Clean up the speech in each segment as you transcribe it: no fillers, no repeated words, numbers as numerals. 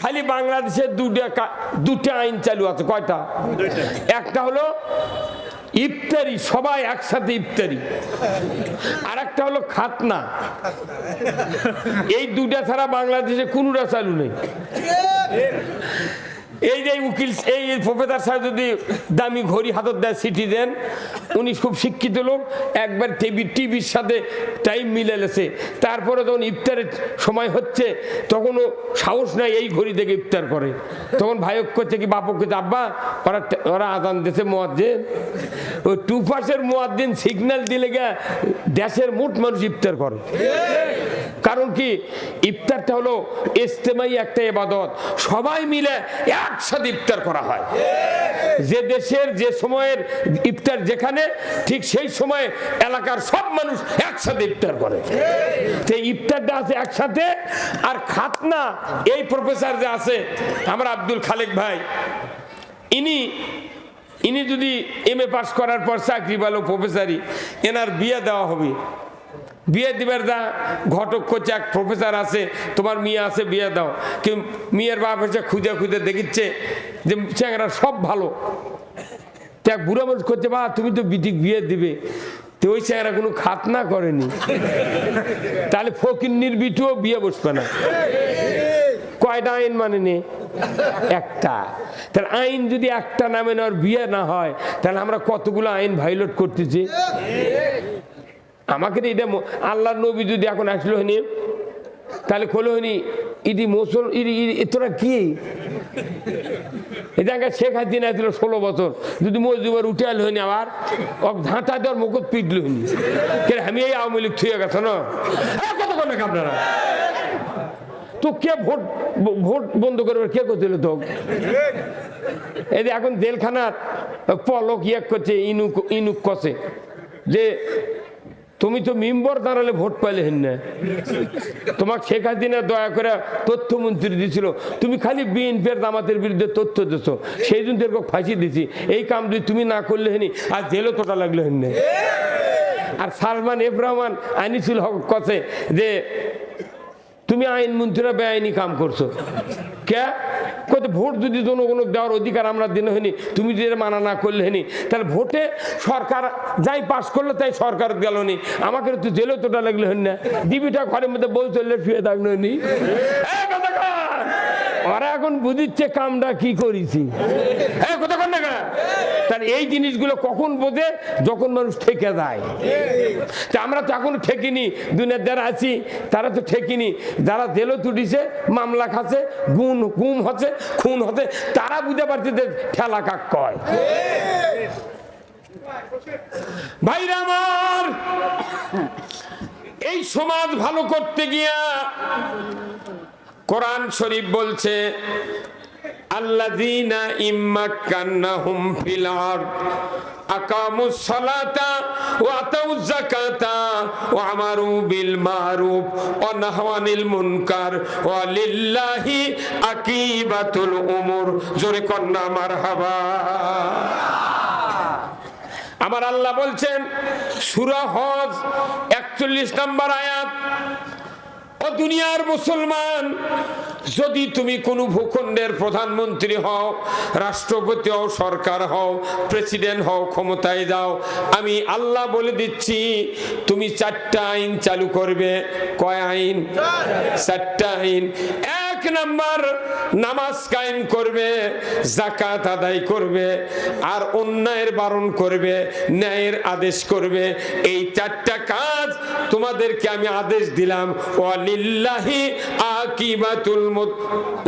খালি বাংলাদেশে দুটা আইন চালু আছে। কয়টা? একটা হলো ইফতারি, সবাই একসাথে ইফতারি, আর একটা হলো খাতনা। এই দুটা ছাড়া বাংলাদেশে কোনোটা চালু নেই। এই যে উকিল, এই প্রফেসর সাহেব যদি দামি ঘড়ি হাতত দেয় সিটিজেন, উনি খুব শিক্ষিত লোক, একবার টিভির সাথে টাইম মিলেছে, তারপরে যখন ইফতারের সময় হচ্ছে তখনও সাহস নাই এই ঘড়ি থেকে ইফতার করে। তখন ভাইক করছে কি বাপক করছে, আব্বা ওরা আজান দিয়েছে মুয়াজ্জিন, ওই 2% মুয়াজ্জিন সিগন্যাল দিলে গিয়ে দেশের মোট মানুষ ইফতার করে। কারণ কি, ইফতারটা হলো ইজতেমাই একটা ইবাদত, সবাই মিলে একসাথে ইফতার করা হয়। যে দেশের যে সময়ের ইফতার যেখানে, ঠিক সেই সময়ে এলাকার সব মানুষ একসাথে ইফতার করে। সেই ইফতারটা আছে একসাথে। আর খাতনা, এই প্রফেসর যে আছে আমার আব্দুল খালেক ভাই, ইনি যদি MA পাস করার পর চাকরি ভালো প্রফেসরই, এনার বিয়ে দেওয়া হবে। বিয়ে দিবার যা ঘটক করছে, এক প্রফেসর আছে, তোমার মেয়ে আছে বিয়ে দাও, কিন্তু মেয়ের বাপ এসে খুঁজে খুঁজে দেখিচ্ছে যে চ্যাংরা সব ভালো, তো এক বুড়া মানুষ করছে, বা তুমি তো বিয়ে দিবে, তো ওই চ্যাংরা কোনো খাতনা করেনি, তাহলে ফকিন্নির বিটিও বিয়ে বসবে না। কয়টা আইন মানে নে? একটা। তাহলে আইন যদি একটা নামে নেওয়ার বিয়ে না হয়, তাহলে আমরা কতগুলো আইন ভায়োলেট করতেছি। আমাকে এটা আল্লাহর নবী যদি এখন আসলো হয়নি, তাহলে খোলো হয়নি ইদি মুসল তোরা কি এটা শেখ হাসিনা ছিল 16 বছর, যদি মজুবার উঠে আল হয়নি, আবার ঝাঁটা দেওয়ার মুকুট পিটল হয়নি, আমি এই আওয়ামী লীগ থুয়ে গেছো না কতক্ষণ নাকি আপনারা তো কে ভোট বন্ধ করবে, কে করছিল তো? এই যে এখন জেলখানার পলক ইয়ে করছে, ইনুক কষে যে তুমি তো মেম্বার দাঁড়ালে ভোট পাইলে হেন না, তোমাকে শেখ হাসিনা দয়া করে তথ্যমন্ত্রী দিয়েছিল, তুমি খালি বিএনপির জামাতের বিরুদ্ধে তথ্য দিছো, সেই জন্য তোর ফাঁসি দিছি, এই কাম যদি তুমি না করলে হেনি আর জেলও তোটা লাগলো হেন না। আর সালমান এফ রহমান আনিসুল হক কথা যে তুমি আইনমন্ত্রীরা বেআইনি কাম করছো, কে কত ভোট যদি জনগণকে দেওয়ার অধিকার আমরা দিনে হয়নি, তুমি যদি মানা না করলে হয়নি, তাহলে ভোটে সরকার যাই পাস করলো তাই সরকার গেল নি, আমাকে তো জেলে তোটা লাগলে হন না, ডিবিটা ঘরের মধ্যে বই চললে শুয়ে থাকলো নি। ওরা এখন বুঝিচ্ছে কামটা কি করেছি, কতক্ষণ না। তার এই জিনিসগুলো কখন বোঝে, যখন মানুষ ঠেকে যায়। তা আমরা তো এখনো ঠেকিনি, দুনিয়ার যারা আছি তারা তো ঠেকিনি, যারা জেলও তুটিছে, মামলা খাচ্ছে, গুম হচ্ছে, খুন হচ্ছে, তারা বুঝতে পারছে যে ঠেলা কাক কয়। ভাইরা আমার, এই সমাজ ভালো করতে গিয়া কোরআন শরীফ বলছে, আল্লাযীনা ইম্মাক্কান্নাহুম ফিল আরদ আকামুস সালাতা ওয়া আতাউয যাকাতা ওয়া আমারু বিল মারুফ ওয়া নাহাউ আনিল মুনকার ওয়া লিল্লাহি আকিবাতুল উমুর। জোরে কন্না মারহাবা। আমার আল্লাহ বলছেন সূরা হজ 41 নম্বর আয়াত, ও দুনিয়ার মুসলমান, যদি তুমি কোনো ভূখণ্ডের প্রধানমন্ত্রী হও, রাষ্ট্রপতি হও, সরকার হও, প্রেসিডেন্ট হও, ক্ষমতায় যাও, আমি আল্লাহ বলে দিচ্ছি তুমি 4টা আইন চালু করবে। কয় আইন? 4টা আইন। 1 নাম্বার, নামাজ কায়েম করবে, যাকাত আদায় করবে, আর অন্যায়ের বারণ করবে, ন্যায়ের আদেশ করবে। এই 4টা কাজ তোমাদেরকে আমি আদেশ দিলাম। ওয়ালিল্লাহি আকিবাতুল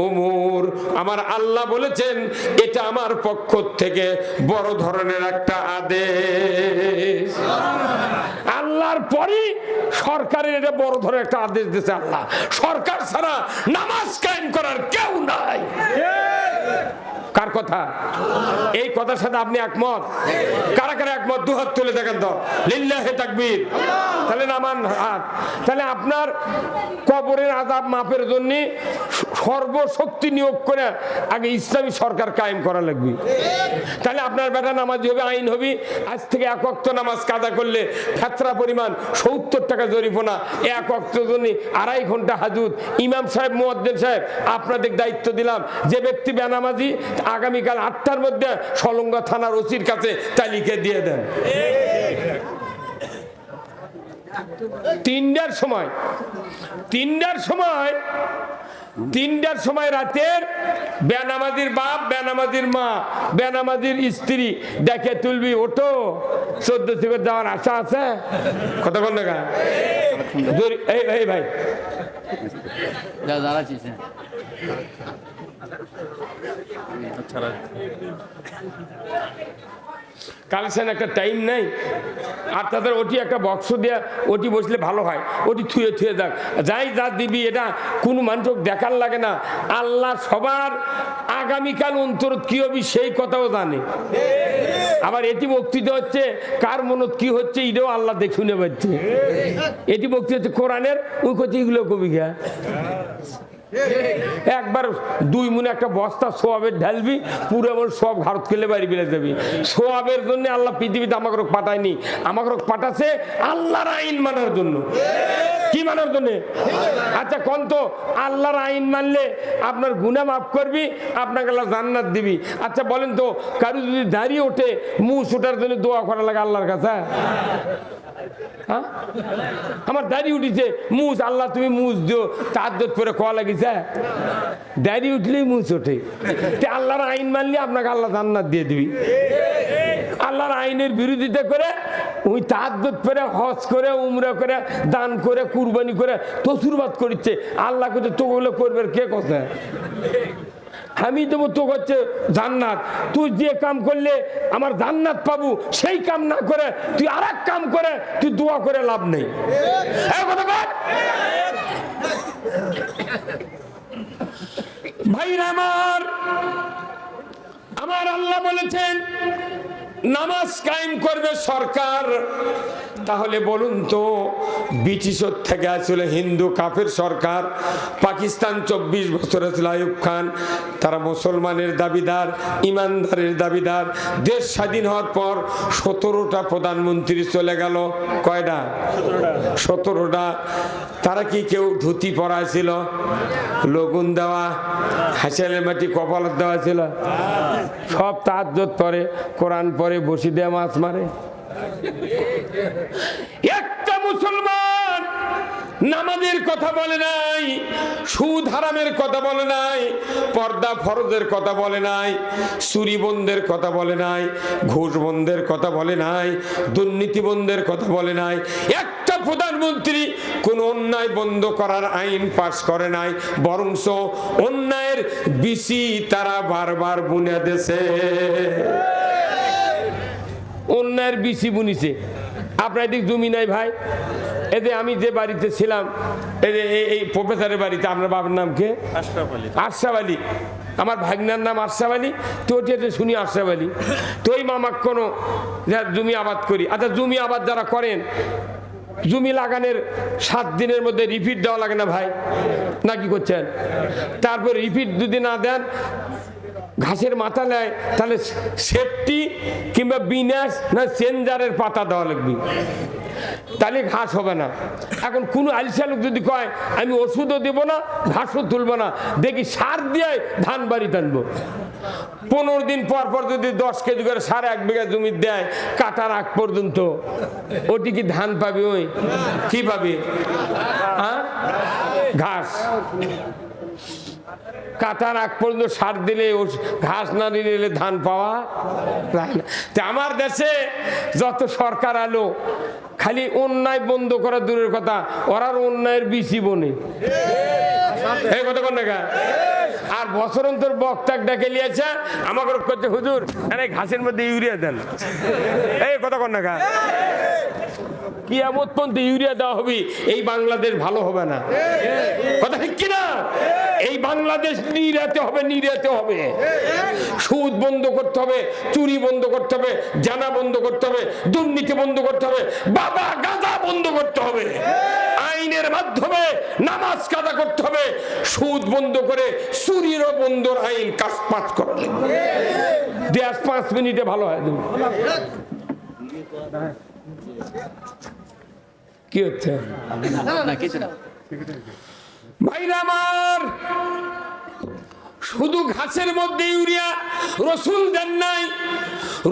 উমুর। আমার আল্লাহ বলেছেন এটা আমার পক্ষ থেকে বড় ধরনের একটা আদেশ। আল্লাহর পরই সরকারের এটা বড় ধরনের একটা আদেশ দিয়েছে আল্লাহ। সরকার ছাড়া নামাজ কায়েম করার কেউ নাই। কার কথা? এই কথার সাথে আপনি একমত? কারা কারা একমত? দুহাত তুলে দেখেন তো, লিল্লাহি তাকবীর। তাহলে নামান হাত। তাহলে আপনার কবরের আযাব মাপের জন্য সর্বশক্তি নিয়োগ করে আগে ইসলামী সরকার কায়েম করা লাগবে। তাহলে আপনার বেটা নামাজ হবে, আইন হবে। আজ থেকে এক ওয়াক্ত নামাজ কাজা করলে ফেতরা পরিমাণ 70 টাকা জরিমানা, এক ওয়াক্ত জন্য 2.5 ঘন্টা হাজুত। ইমাম সাহেব, মুয়াজ্জিন সাহেব, আপনাদের দায়িত্ব দিলাম, যে ব্যক্তি বেনামাজি আগামীকাল 8টার মধ্যে সলঙ্গা থানার ওসির কাছে তালিকা দিয়ে দেন। 3টার সময় রাতের বেনামাজির বাপ, বেনামাজির মা, বেনামাজির স্ত্রী দেখে তুলবি, ওঠো 14 থেকে যাওয়ার আশা আছে। কথা বল না এই ভাই কালেকশন একটা টাইম নাই, আর তাদের ওটি একটা বক্স দেয়া, ওটি বসলে ভালো হয়, ওটি থুয়ে যাক, যাই যা দিবি, এটা কোনো মানুষ দেখার লাগে না। আল্লাহ সবার আগামীকাল অন্তর কি হবি সেই কথাও জানে। আবার এটি বক্তৃতা হচ্ছে, কার মনত কি হচ্ছে এটাও আল্লাহ দেখে শুনে পাচ্ছে। এটি বক্তৃতা হচ্ছে কোরআনের, ওই কথা এগুলো কবি গা একবার 2 মণ একটা বস্তা সোয়াবের ঢালবি, পুরো মন সব ভারত খেলে বাড়ি বেড়ে যাবি। সোয়াবের জন্য আল্লাহ পৃথিবীতে আমাকে পাঠায়নি, আমাকে পাঠাচ্ছে আল্লাহর আইন মানার জন্য। কি মানার জন্য? আচ্ছা কোন তো আল্লাহর আইন মানলে আপনার গুনাহ মাফ করবি, আপনাকে আল্লাহ জান্নাত দিবি। আচ্ছা বলেন তো, কারো যদি দাঁড়িয়ে ওঠে মুছ ওঠার জন্য দোয়া করা লাগে আল্লাহর কাছে? হ্যাঁ, আমার দাড়ি উঠিছে, মুছ, আল্লাহ তুমি মুছ দিও, তাহাজ্জুদ করে কোয়া লাগিছে। দাড়ি উঠলেই মুছ ওঠে। আল্লাহর আইন মানলে আপনাকে আল্লাহ জান্নাত দিয়ে দিবি। আল্লাহর আইনের বিরোধিতা করে ওই তাহাজ্জুদ করে, হজ করে, উমরা করে, দান করে, কুরবানি করে তসুরবাদ করছে। আল্লাহ কিন্তু তোগুলো করবে কে কথা? আমি দেবো তো হচ্ছে জান্নাত, তুই যে কাম করলে আমার জান্নাত পাবো সেই কাম না করে তুই আর এক কাম করে তুই দোয়া করে লাভ নেই। ভাইরা আমার আল্লাহ বলেছেন নামাজ কায়েম করবে সরকার। তাহলে বলুন তো, ব্রিটিশর থেকে আসলে হিন্দু কাফের সরকার, পাকিস্তান 24 বছর ছিল আইয়ুব খান, তারা মুসলমানের দাবিদার, ইমানদারের দাবিদার। দেশ স্বাধীন হওয়ার পর 17টা প্রধানমন্ত্রী চলে গেল। কয়টা? 17টা। তারা কি কেউ ধুতি পরা ছিল, লগুন দেওয়া, হাসিয়ালের মাটি কপালত দেওয়া ছিল? সব তাহাজ্জুদ পড়ে, কোরআন পড়ে, বসি দিয়ে মাছ মারে। একটা মুসলমান নামাজের কথা বলে নাই, সুদ হারামের কথা বলে নাই, পর্দা ফরজের কথা বলে নাই, চুরি বন্ধের কথা বলে নাই, ঘুষ বন্ধের কথা বলে নাই, দুর্নীতি বন্ধের কথা বলে নাই। একটা প্রধানমন্ত্রী কোন অন্যায় বন্ধ করার আইন পাশ করে নাই, বরঞ্চ অন্যায়ের বিচি তারা বারবার বুনে দিয়েছে। অন্যায়ের বিচি বুনিছে। আপনার এদিক জমি নাই ভাই, এতে আমি যে বাড়িতে ছিলাম, এই প্রফেসরের বাড়িতে, আপনার বাবার নাম কে? আশরাফ আলী। আমার ভাগনার নাম আশরাফ আলী। তো ওটা শুনি আশরাফ আলী। তো ওই মামা কোনো জমি আবাদ করি। আচ্ছা জমি আবাদ যারা করেন, জমি লাগানোর 7 দিনের মধ্যে রিপিট দেওয়া লাগে না ভাই? না কি করছেন? তারপর রিপিট যদি না দেন, ঘাসের মাথা নেয়, তাহলে সেফটি কিংবা বিনাশ না চেঞ্জারের পাতা দেওয়া লাগবে, তাহলে ঘাস হবে না। এখন কোনো আলিশা লোক যদি কয় আমি ওষুধও দেবো না, ঘাসও তুলবো না, দেখি সার দিয়ে ধান বাড়ি টানবো, 15 দিন পর পর যদি 10 কেজি করে সার 1 বিঘা জমি দেয়, কাটার আগ পর্যন্ত ওটি কি ধান পাবে? ওই কি পাবে? হ্যাঁ, ঘাস। কাটার আগ পর্যন্ত সার দিলে, ঘাস না দিলে ধান পাওয়া যায় না। আমার দেশে যত সরকার আলো, খালি অন্যায় বন্ধ করা দূরের কথা, ওরার অন্যায়ের বিচি বনে। এই কথা কোন দেখা? আর বছর অন্তর বক্তাক ডেকে নিয়েছে, আমাকে করছে হুজুর আরে ঘাসের মধ্যে ইউরিয়া দেন। এই কথা কোন দেখা? কিয়ামত পর্যন্ত ইউরিয়া দেওয়া হবে, এই বাংলাদেশ ভালো হবে না। কথা ঠিক কিনা? এই বাংলাদেশ নিরাতে হবে, নিরাতে হবে। সুদ বন্ধ করতে হবে, চুরি বন্ধ করতে হবে, জানা বন্ধ করতে হবে, দুর্নীতি বন্ধ করতে হবে, বাবা গাঁজা বন্ধ করতে হবে, আইনের মাধ্যমে নামাজ কাজা করতে হবে, সুদ বন্ধ করে চুরিরও বন্ধর আইন কাজ পাস করা লাগবে। দেশ 5 মিনিটে ভালো হয়। কি হচ্ছে ভাইরা আমার? শুধু ঘাসের মধ্যে ইউরিয়া রসুল দেন নাই।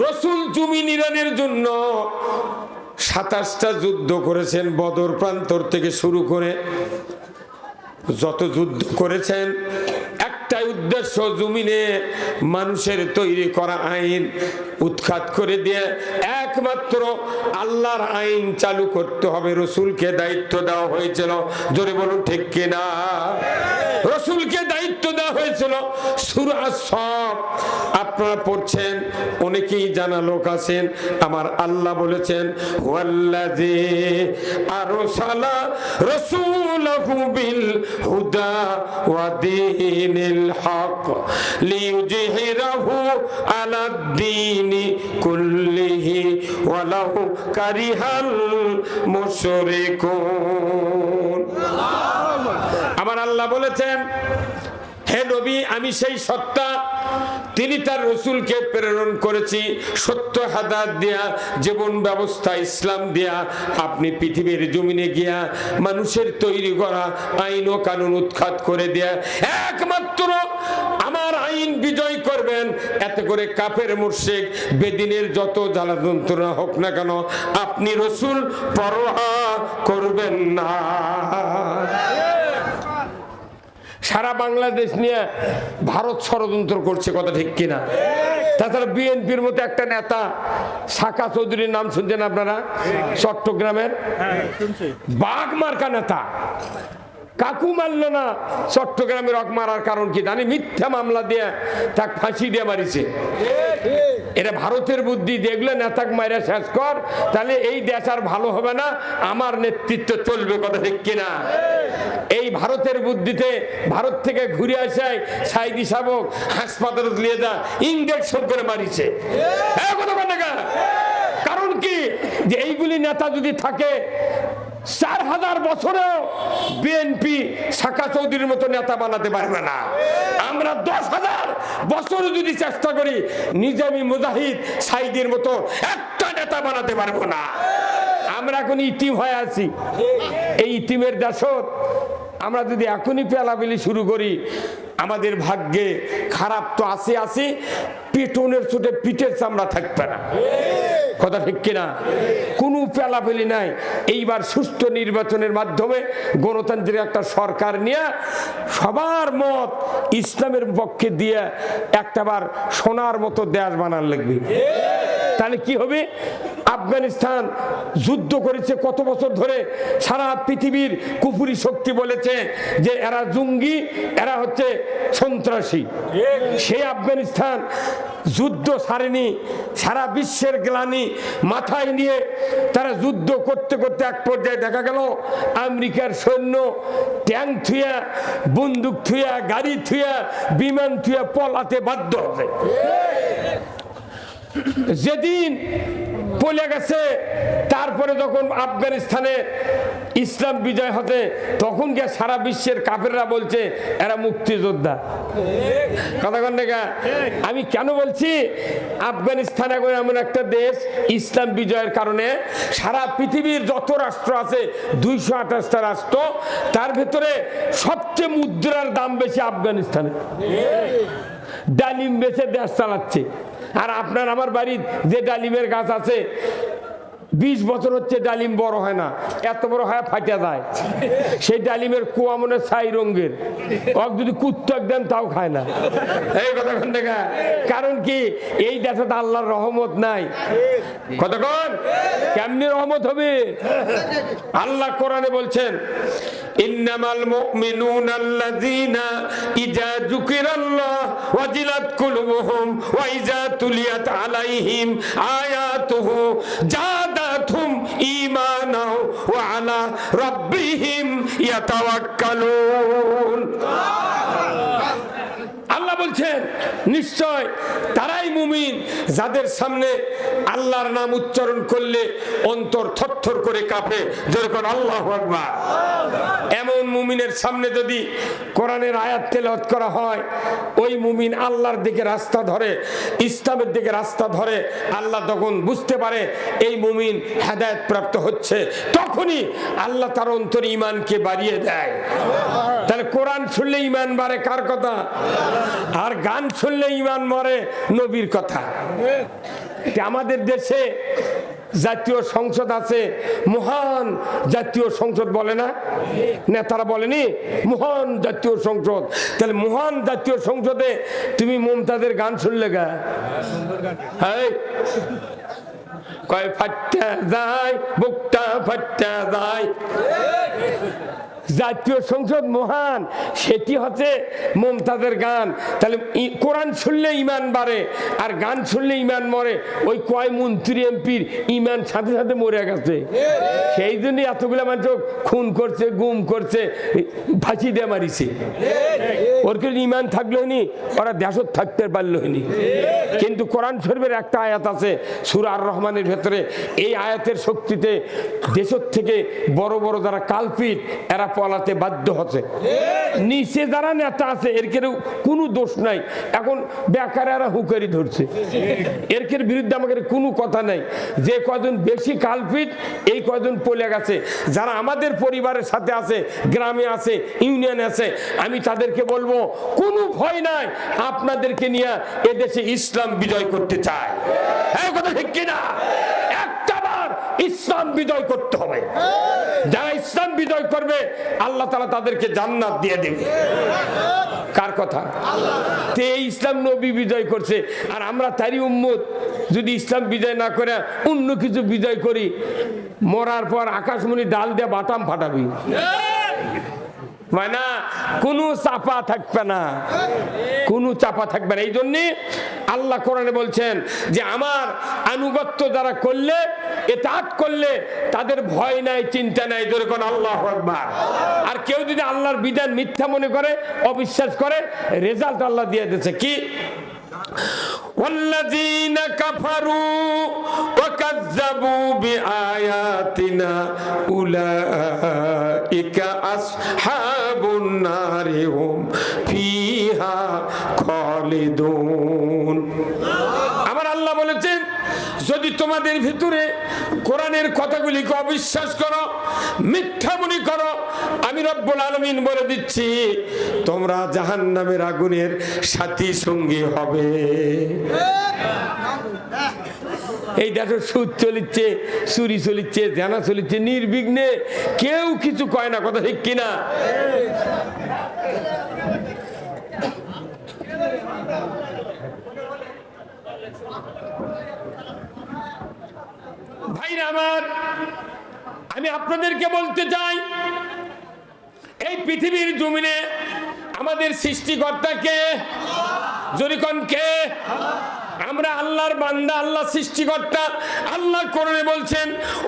রসুল জমি নিরানের জন্য 27টা যুদ্ধ করেছেন, বদর প্রান্তর থেকে শুরু করে যত যুদ্ধ করেছেন, একটাই উদ্দেশ্য, জমিনে মানুষের তৈরি করা আইন উৎখাত করে দিয়ে একমাত্র আল্লাহর আইন চালু করতে হবে। রসুলকে দায়িত্ব দেওয়া হয়েছিল, জোরে বলুন ঠিক কিনা? রসুলকে দায়িত্ব দেওয়া হয়েছিল। সূরা আস-সাফ আপনারা পড়ছেন, অনেকেই জানা লোক আছেন। আমার আল্লাহ বলেছেন, ওয়াল্লাযী আরসালা রাসূলাহু বিল হুদা ওয়া দীনিল হক লিইয়ুযহিরাহু আলাদ-দীনি কুল্লিহি ওয়ালাউ কারিহাল মুশরিকুন। আমার আল্লাহ বলেছেন, হে নবী, আমি সেই সত্তা, তিনি তার রসুলকে প্রেরণ করেছি সত্য হাদাত দিয়া, জীবন ব্যবস্থা ইসলাম দিয়া। আপনি পৃথিবীর জমিনে গিয়া মানুষের তৈরি করা আইন ও কানুন উৎখাত করে দেয়া একমাত্র আমার আইন বিজয় করবেন। এতে করে কাফের মুশরিক বেদিনের যত জ্বালা যন্ত্রণা হোক না কেন, আপনি রসুল পরোয়া করবেন না। সারা বাংলাদেশ নিয়ে ভারত ষড়যন্ত্র করছে, কথা ঠিক কিনা? তাছাড়া বিএনপির মতো একটা নেতা সাকা চৌধুরীর নাম শুনছেন আপনারা? চট্টগ্রামের বাঘ মার্কা নেতা, কাকু মারল না। চট্টগ্রামের রক মারার কারণ কি জানি? মিথ্যা মামলা দিয়ে তাকে ফাঁসি দিয়ে মারিছে। এটা ভারতের বুদ্ধি, যেগুলো নেতাকে মাইরা শেষ কর, তাহলে এই দেশ আর ভালো হবে না, আমার নেতৃত্ব চলবে, কথা ঠিক কিনা? এই ভারতের বুদ্ধিতে ভারত থেকে ঘুরে আসায় সাইদি সাবক হাসপাতালে নিয়ে যা ইনজেকশন করে মারিছে। কারণ কি? যে এইগুলি নেতা যদি থাকে, 4000 বছরেও বিএনপি সাকা চৌধুরীর মতো নেতা বানাতে পারবে না। আমরা 10,000 বছর যদি চেষ্টা করি, নিজামী মুজাহিদ সাইদির মতো একটা নেতা বানাতে পারবো না। আমরা এখন ইতিম হয়ে আছি। এই ইতিমের দেশত আমরা যদি এখনই পেলাবেলি শুরু করি, আমাদের ভাগ্যে খারাপ তো আছে আছে, পেটনের ছোটে পিঠের চামড়া থাকবে না, কথা ঠিক কিনা? কোনো পেলাপেলি নাই। এইবার সুষ্ঠু নির্বাচনের মাধ্যমে গণতান্ত্রিক একটা সরকার নিয়ে সবার মত ইসলামের পক্ষে দিয়ে একটাবার সোনার মতো দেশ বানার লাগবে। তাহলে কি হবে? আফগানিস্তান যুদ্ধ করেছে কত বছর ধরে, সারা পৃথিবীর কুফরি শক্তি বলেছে যে এরা জঙ্গি, এরা হচ্ছে সন্ত্রাসী। সেই আফগানিস্তান যুদ্ধ ছাড়েনি, সারা বিশ্বের গ্লানি মাথায় নিয়ে তারা যুদ্ধ করতে করতে এক পর্যায়ে দেখা গেল আমেরিকার সৈন্য ট্যাঙ্ক থুয়া, বন্দুক থুয়া, গাড়ি থুয়া, বিমান থুয়া পলাতে বাধ্য হবে। যেদিন পলে গেছে, তারপরে যখন আফগানিস্তানে ইসলাম বিজয় হতে, তখন গিয়ে সারা বিশ্বের কাফেররা বলছে এরা মুক্তিযোদ্ধা। কথা কন না? আমি কেন বলছি? আফগানিস্তান এখন এমন একটা দেশ, ইসলাম বিজয়ের কারণে সারা পৃথিবীর যত রাষ্ট্র আছে 228টা রাষ্ট্র, তার ভেতরে সবচেয়ে মুদ্রার দাম বেশি আফগানিস্তানে। ডালিম বেচে দেশ চালাচ্ছে। আর আপনার আমার বাড়ির যে ডালিমের গাছ আছে, 20 বছর হচ্ছে ডালিম বড় হয় না, এত বড় হয় ফাটা যায়। সেই ডালিমের কুয়া মনে ছাই রঙের, ওকে যদি কুত্তক দেন তাও খায় না। এই কথা কোন দেখা? কারণ কি? এই দেশে তো আল্লাহর রহমত নাই। কতক্ষণ কেমনি রহমত হবে? আল্লাহ কোরআনে বলছেন, ইন্নামাল মুমিনুনা আল্লাযীনা ইযা যুকিরাল্লাহ ওয়াজিলাত কুলুবুহুম ওয়া ইযা তুলিয়াত আলাইহিম আয়াতুহু জাদাতুহুম ঈমানাও ওয়া আলা রাব্বিহিম ইয়াতাওয়াক্কালুন। আল্লাহ বলছেন নিশ্চয় তারাই মুমিন যাদের সামনে আল্লাহর নাম উচ্চারণ করলে অন্তর থরথর করে কাঁপে, যেরকম আল্লাহু আকবার। এমন মুমিনের সামনে যদি কোরআনের আয়াত তেলাওয়াত করা হয়, ওই মুমিন আল্লাহর দিকে রাস্তা ধরে, ইসলামের দিকে রাস্তা ধরে। আল্লাহ তখন বুঝতে পারে এই মুমিন হেদায়েত প্রাপ্ত হচ্ছে, তখনই আল্লাহ তার অন্তরে ঈমানকে বাড়িয়ে দেয়। তাহলে কোরআন শুনলে ঈমান বাড়ে কার কথা? আর গান শুনলে ঈমান মরে নবীর কথা। আমাদের দেশে জাতীয় সংসদ আছে, মহান জাতীয় সংসদ বলে না, নেতারা বলেনি মহান জাতীয় সংসদ। তাহলে মহান জাতীয় সংসদে তুমি মমতাজের গান শুনলে গা কয় ফাট্টা যায় বুকটা ফাট্টা যায়। জাতীয় সংসদ মহান, সেটি হচ্ছে মমতাজের গান। তাহলে কোরআন শুনলে ঈমান বাড়ে আর গান শুনলে ঈমান মরে। ওই কয় মন্ত্রী এমপির ঈমান সাথে সাথে মরে গেছে, সেই জন্য এতগুলা মানুষ খুন করছে, গুম করছে, ফাঁসি দিয়ে মারিছে। ওর কিন্তু ঈমান থাকলো নি, ওরা দেশত থাকতে পারলো নি। কিন্তু কোরআন শরীফের একটা আয়াত আছে সূরা আর রহমানের ভেতরে, এই আয়াতের শক্তিতে দেশত থেকে বড় বড় যারা কালপিট এরা পলাতে বাধ্য হচ্ছে। নিচে যারা নেতা আছে এর কোনো দোষ নাই, এখন বেকারেরা হুকারি ধরছে, এর বিরুদ্ধে আমাদের কোনো কথা নাই। যে কয়জন বেশি কালপিট এই কয়জন পলে গেছে, যারা আমাদের পরিবারের সাথে আছে, গ্রামে আছে, ইউনিয়নে আছে, আমি তাদেরকে বলবো কোনো ভয় নাই, আপনাদেরকে নিয়ে এদেশে ইসলাম বিজয় করতে চায়। হ্যাঁ কথা ঠিক কিনা? একটাবার ইসলাম বিজয় করতে হবে। যারা ইসলাম বিজয় করবে আল্লাহ তাআলা তাদেরকে জান্নাত দিয়ে দেবে। কার কথা? তে ইসলাম নবী বিজয় করছে, আর আমরা তারই উম্মত যদি ইসলাম বিজয় না করে অন্য কিছু বিজয় করি, মরার পর আকাশমণি ডাল দিয়ে বাটাম ফাটাবি, মানে কোনো চাপা থাকবে না, কোনো চাপা থাকবে না। এই জন্যে আল্লাহ কোরআনে বলছেন যে আমার আনুগত্য যারা করলে, ইতাআত করলে তাদের ভয় নাই, চিন্তা নাই, যেরকম আল্লাহু আকবার। আর কেউ যদি আল্লাহর বিধান মিথ্যা মনে করে, অবিশ্বাস করে, রেজাল্ট আল্লাহ দিয়ে দিয়েছে কি? والذين كفروا وكذبوا بآياتنا أولئك أصحاب النار هم فيها خالدون। আমার আল্লাহ বলেছেন যদি তোমাদের ভিতরে কোরআনের কথাগুলিকে অবিশ্বাস করো, মিথ্যা মনে করো, আমি রব্বুল আলামিন বলে দিচ্ছি তোমরা জাহান্নামের আগুনের সাথী সঙ্গী হবে। এই দেখো সুদ চলিচ্ছে, চুরি চলিচ্ছে, জানা চলিচ্ছে, নির্বিঘ্নে, কেউ কিছু কয় না, কথা ঠিক কিনা? ভাইরা আমার, আমি আপনাদেরকে বলতে চাই এই পৃথিবীর জমিনে আমাদের সৃষ্টিকর্তা কে? জরিকন কে? আমরা আল্লাহর বান্দা, আল্লাহ সৃষ্টিকর্তা। আল্লাহ কোরআনে বলছেন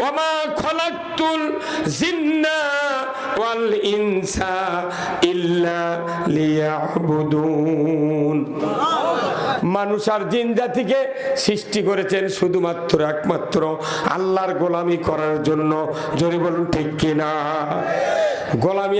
ওমা খলাকতুল জিন্না ওয়াল ইনসা ইল্লা লিয়াবুদুন। মানুষ আর জিন জাতিকে সৃষ্টি করেছেন শুধুমাত্র একমাত্র আল্লাহর গোলামি করার জন্য। জোরে বলুন ঠিক কিনা? গোলামি